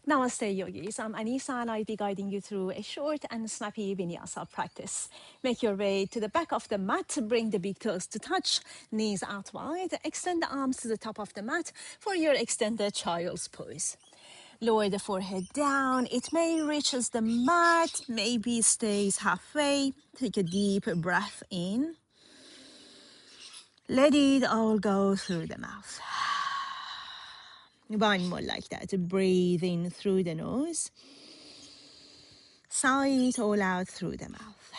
Namaste, yogis. I'm Anisa, and I'll be guiding you through a short and snappy Vinyasa practice. Make your way to the back of the mat. Bring the big toes to touch, knees out wide. Extend the arms to the top of the mat for your extended child's pose. Lower the forehead down. It may reaches the mat, maybe stays halfway. Take a deep breath in. Let it all go through the mouth. One more like that. Breathe in through the nose. Sigh it all out through the mouth.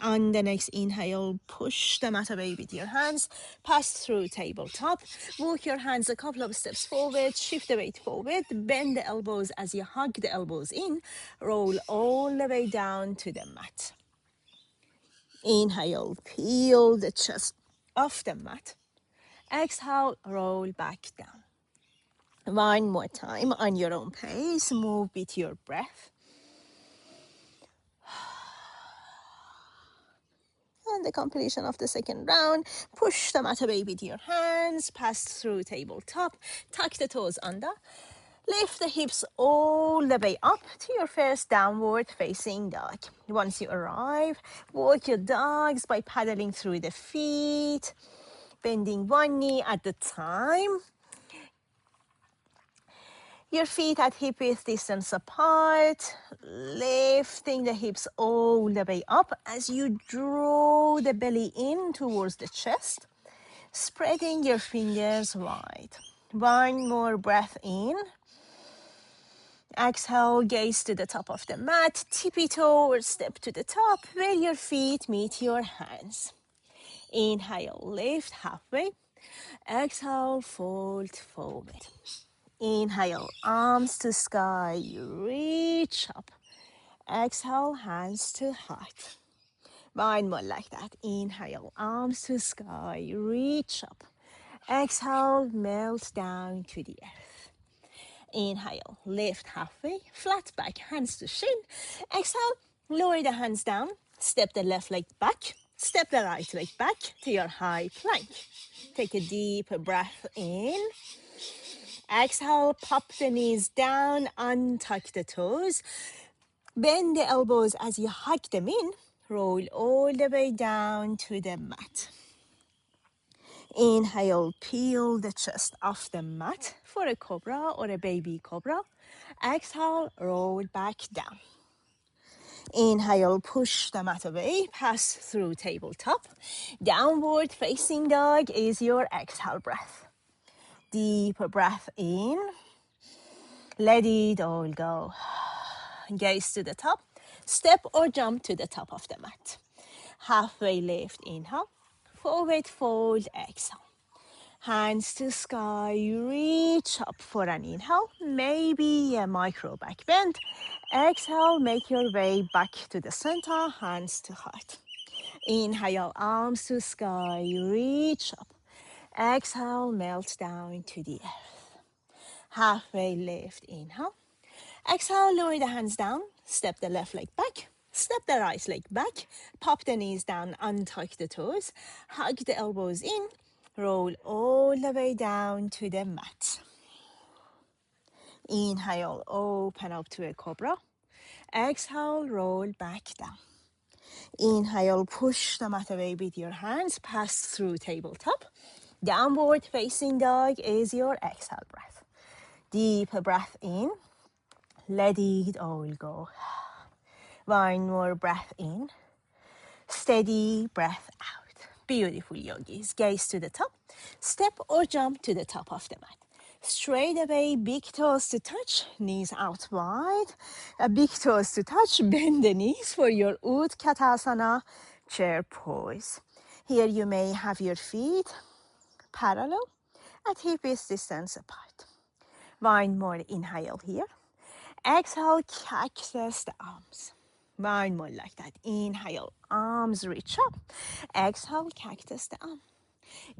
On the next inhale, push the mat away with your hands. Pass through tabletop. Walk your hands a couple of steps forward. Shift the weight forward. Bend the elbows as you hug the elbows in. Roll all the way down to the mat. Inhale, peel the chest off the mat. Exhale, roll back down. One more time on your own pace. Move with your breath. On the completion of the second round, push the mat away with your hands, pass through tabletop, tuck the toes under, lift the hips all the way up to your first downward facing dog. Once you arrive, walk your dogs by paddling through the feet, bending one knee at a time. Your feet at hip width distance apart, lifting the hips all the way up as you draw the belly in towards the chest, spreading your fingers wide. One more breath in. Exhale, gaze to the top of the mat, tippy toe or step to the top where your feet meet your hands. Inhale, lift halfway. Exhale, fold forward. Inhale, arms to sky, reach up. Exhale, hands to heart. One more like that. Inhale, arms to sky, reach up. Exhale, melt down to the earth. Inhale, lift halfway, flat back, hands to shin. Exhale, lower the hands down, step the left leg back, step the right leg back to your high plank. Take a deep breath in. Exhale, pop the knees down, untuck the toes. Bend the elbows as you hug them in. Roll all the way down to the mat. Inhale, peel the chest off the mat for a cobra or a baby cobra. Exhale, roll back down. Inhale, push the mat away, pass through tabletop. Downward facing dog is your exhale breath. Deep breath in. Let it all go. Gaze to the top. Step or jump to the top of the mat. Halfway lift, inhale. Forward fold, exhale. Hands to sky, reach up for an inhale. Maybe a micro back bend. Exhale, make your way back to the center, hands to heart. Inhale, arms to sky, reach up. Exhale, melt down to the earth. Halfway lift, inhale. Exhale, lower the hands down, step the left leg back, step the right leg back, pop the knees down, untuck the toes, hug the elbows in, roll all the way down to the mat. Inhale, open up to a cobra. Exhale, roll back down. Inhale, push the mat away with your hands, pass through tabletop. Downward facing dog is your exhale breath. Deep breath in. Let it all go. One more breath in. Steady breath out. Beautiful, yogis. Gaze to the top. Step or jump to the top of the mat. Straight away, big toes to touch, knees out wide. Big toes to touch, bend the knees for your Utkatasana chair pose. Here you may have your feet parallel at hip width distance apart. One more inhale here. Exhale, cactus the arms. One more like that. Inhale, arms reach up. Exhale, cactus the arm.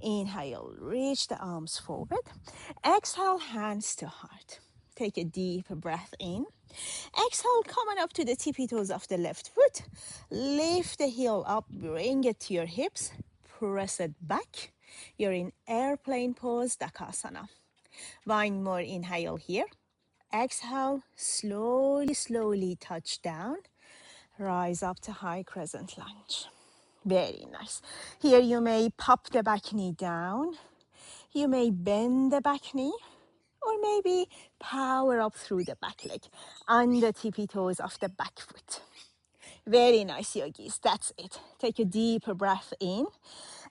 Inhale, reach the arms forward. Exhale, hands to heart. Take a deep breath in. Exhale, come on up to the tippy toes of the left foot. Lift the heel up, bring it to your hips. Press it back. You're in airplane pose, Dakasana. One more inhale here. Exhale, slowly touch down. Rise up to high crescent lunge. Very nice. Here you may pop the back knee down. You may bend the back knee, or maybe power up through the back leg on the tippy toes of the back foot. Very nice, yogis. That's it. Take a deeper breath in.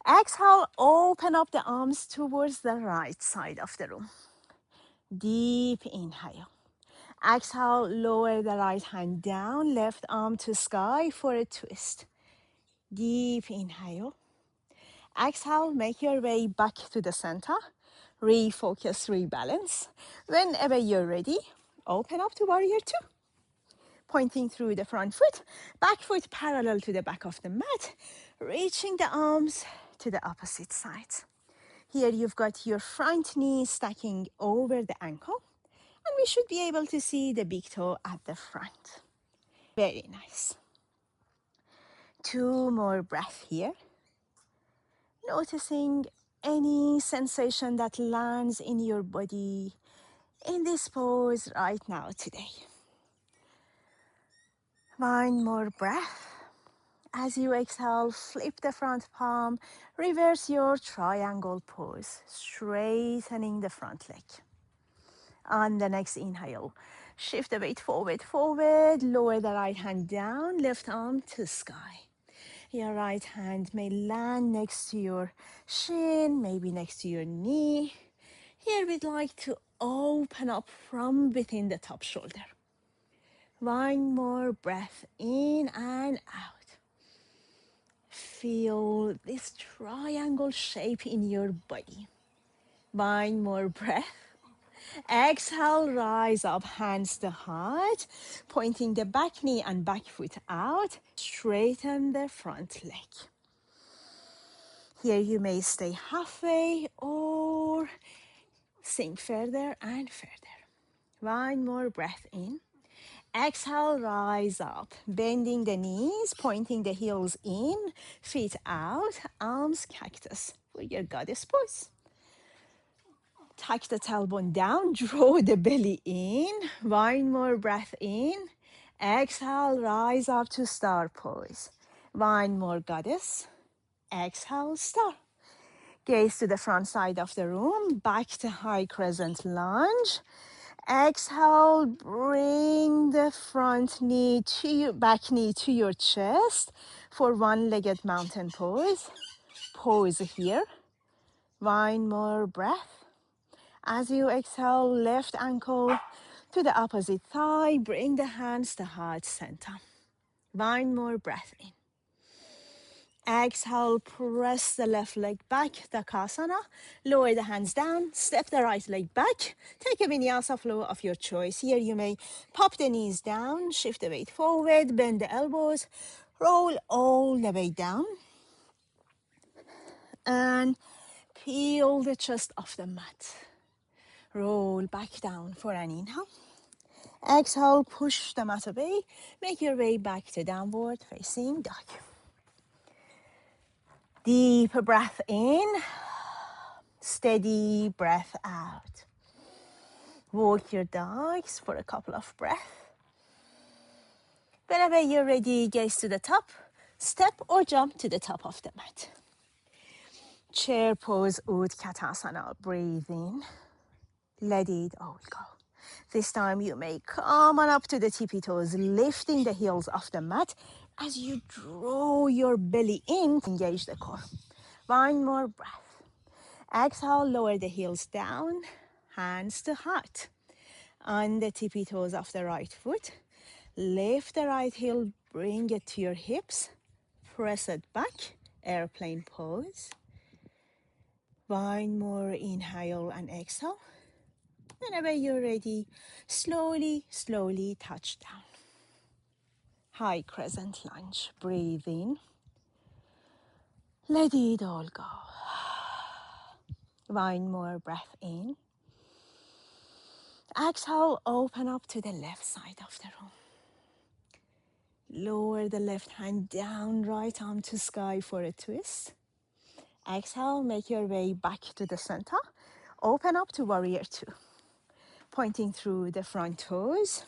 Exhale, open up the arms towards the right side of the room. Deep inhale. Exhale, lower the right hand down, left arm to sky for a twist. Deep inhale. Exhale, make your way back to the center. Refocus, rebalance. Whenever you're ready, open up to warrior two. Pointing through the front foot, back foot parallel to the back of the mat, reaching the arms to the opposite sides. Here you've got your front knee stacking over the ankle, and we should be able to see the big toe at the front. Very nice. 2 more breaths here. Noticing any sensation that lands in your body in this pose right now today. 1 more breath. As you exhale, flip the front palm, reverse your triangle pose, straightening the front leg. On the next inhale, shift the weight forward, lower the right hand down, left arm to sky. Your right hand may land next to your shin, maybe next to your knee. Here we'd like to open up from within the top shoulder. 1 more breath in and out. Feel this triangle shape in your body. 1 more breath. Exhale, rise up, hands to heart, pointing the back knee and back foot out. Straighten the front leg. Here you may stay halfway or sink further and further. 1 more breath in. Exhale, rise up, bending the knees, pointing the heels in, feet out, arms cactus for your goddess pose. Tuck the tailbone down, draw the belly in. 1 more breath in. Exhale, rise up to star pose. 1 more goddess. Exhale, star. Gaze to the front side of the room, back to high crescent lunge. Exhale, bring the front knee to your back knee to your chest for 1-legged mountain pose. Pose here. 1 more breath. As you exhale, left ankle to the opposite thigh, bring the hands to heart center. 1 more breath in. Exhale, press the left leg back, Takasana. Lower the hands down, step the right leg back. Take a Vinyasa flow of your choice. Here you may pop the knees down, shift the weight forward, bend the elbows, roll all the way down. And peel the chest off the mat. Roll back down for an inhale. Exhale, push the mat away. Make your way back to downward facing dog. Deep breath in, steady breath out. Walk your dogs for a couple of breaths. Whenever you're ready, gaze to the top, step or jump to the top of the mat. Chair pose, Utkatasana. Breathe in, let it all go. This time you may come on up to the tippy toes, lifting the heels off the mat as you draw your belly in, engage the core. 1 more breath. Exhale, lower the heels down, hands to heart. On the tippy toes of the right foot, lift the right heel, bring it to your hips, press it back, airplane pose. 1 more inhale and exhale. Whenever you're ready, slowly touch down. High crescent lunge. Breathe in. Let it all go. 1 more breath in. Exhale, open up to the left side of the room. Lower the left hand down, right arm to sky for a twist. Exhale, make your way back to the center. Open up to warrior two. pointing through the front toes.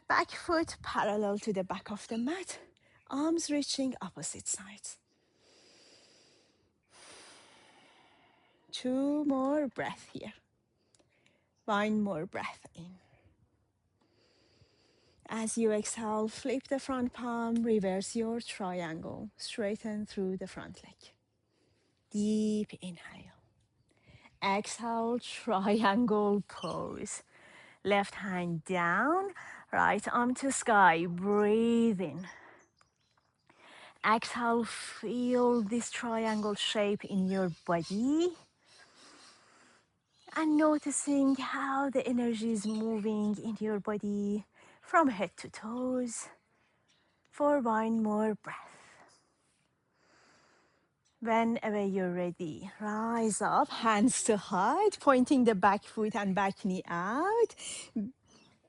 Back foot parallel to the back of the mat. Arms reaching opposite sides. 2 more breaths here. 1 more breath in. As you exhale, flip the front palm, reverse your triangle, straighten through the front leg. Deep inhale. Exhale, triangle pose. Left hand down, right arm to sky, breathe in. Exhale, feel this triangle shape in your body. And noticing how the energy is moving in your body from head to toes for 1 more breath. Whenever you're ready, rise up, hands to heart, pointing the back foot and back knee out.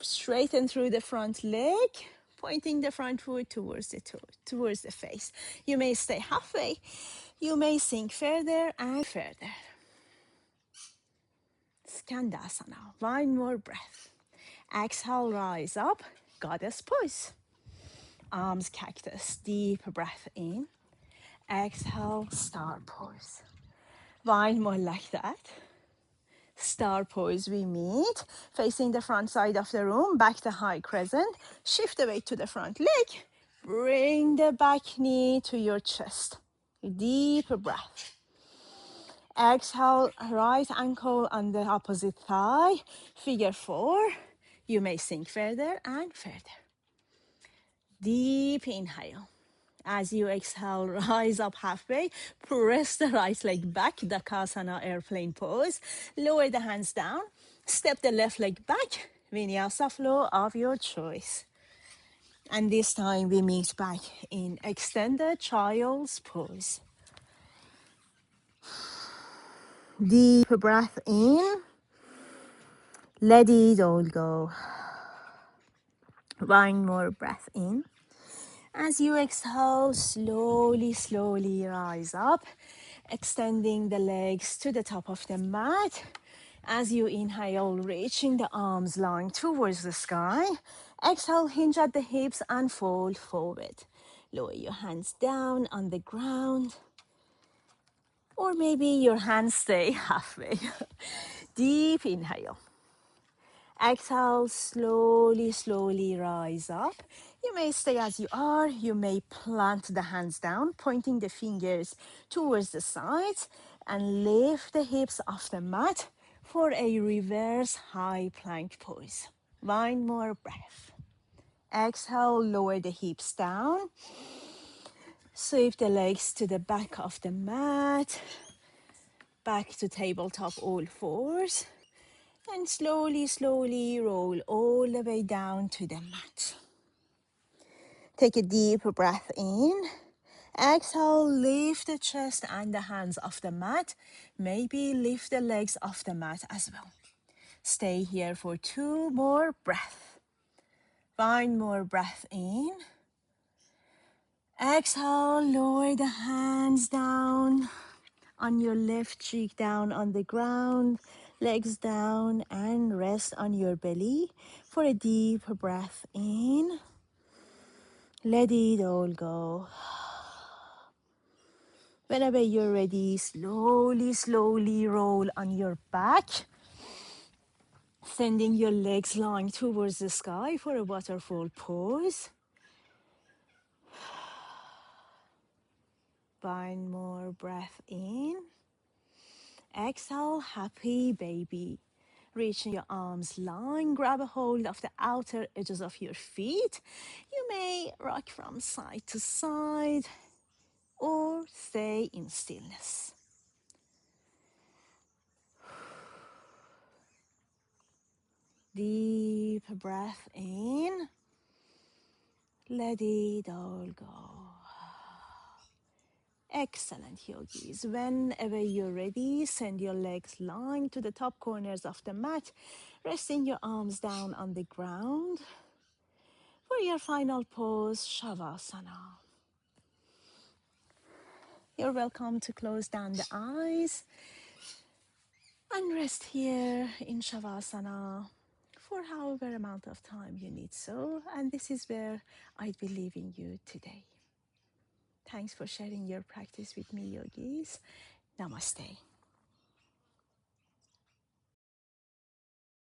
Straighten through the front leg, pointing the front foot towards the toe, towards the face. You may stay halfway. You may sink further and further. Skandasana. 1 more breath. Exhale, rise up, goddess pose. Arms cactus, deep breath in. Exhale, star pose. 1 more like that. Star pose, we meet. Facing the front side of the room, back to high crescent. Shift the weight to the front leg. Bring the back knee to your chest. Deep breath. Exhale, right ankle on the opposite thigh. Figure 4. You may sink further and further. Deep inhale. As you exhale, rise up halfway. Press the right leg back, Dakasana airplane pose. Lower the hands down. Step the left leg back. Vinyasa flow of your choice. And this time we meet back in extended child's pose. Deep breath in. Let it all go. 1 more breath in. As you exhale, slowly, slowly rise up, extending the legs to the top of the mat. As you inhale, reaching the arms long towards the sky. Exhale, hinge at the hips and fold forward. Lower your hands down on the ground. Or maybe your hands stay halfway. Deep inhale. Exhale, slowly, slowly rise up. You may stay as you are. You may plant the hands down, pointing the fingers towards the sides and lift the hips off the mat for a reverse high plank pose. 1 more breath. Exhale, lower the hips down. Sweep the legs to the back of the mat. Back to tabletop all fours. And slowly, slowly roll all the way down to the mat. Take a deep breath in. Exhale, lift the chest and the hands off the mat. Maybe lift the legs off the mat as well. Stay here for 2 more breaths. 1 more breath in. Exhale, lower the hands down on your left cheek, down on the ground, legs down, and rest on your belly for a deep breath in. Let it all go. Whenever you're ready, slowly, slowly roll on your back, sending your legs long towards the sky for a waterfall pose. 1 more breath in. Exhale, happy baby. Reaching your arms long, grab a hold of the outer edges of your feet. You may rock from side to side or stay in stillness. Deep breath in. Let it all go. Excellent, yogis. Whenever you're ready, send your legs long to the top corners of the mat, resting your arms down on the ground. For your final pose, Shavasana. You're welcome to close down the eyes and rest here in Shavasana. for however amount of time you need so. And this is where I'd be leaving you today. Thanks for sharing your practice with me, yogis. Namaste.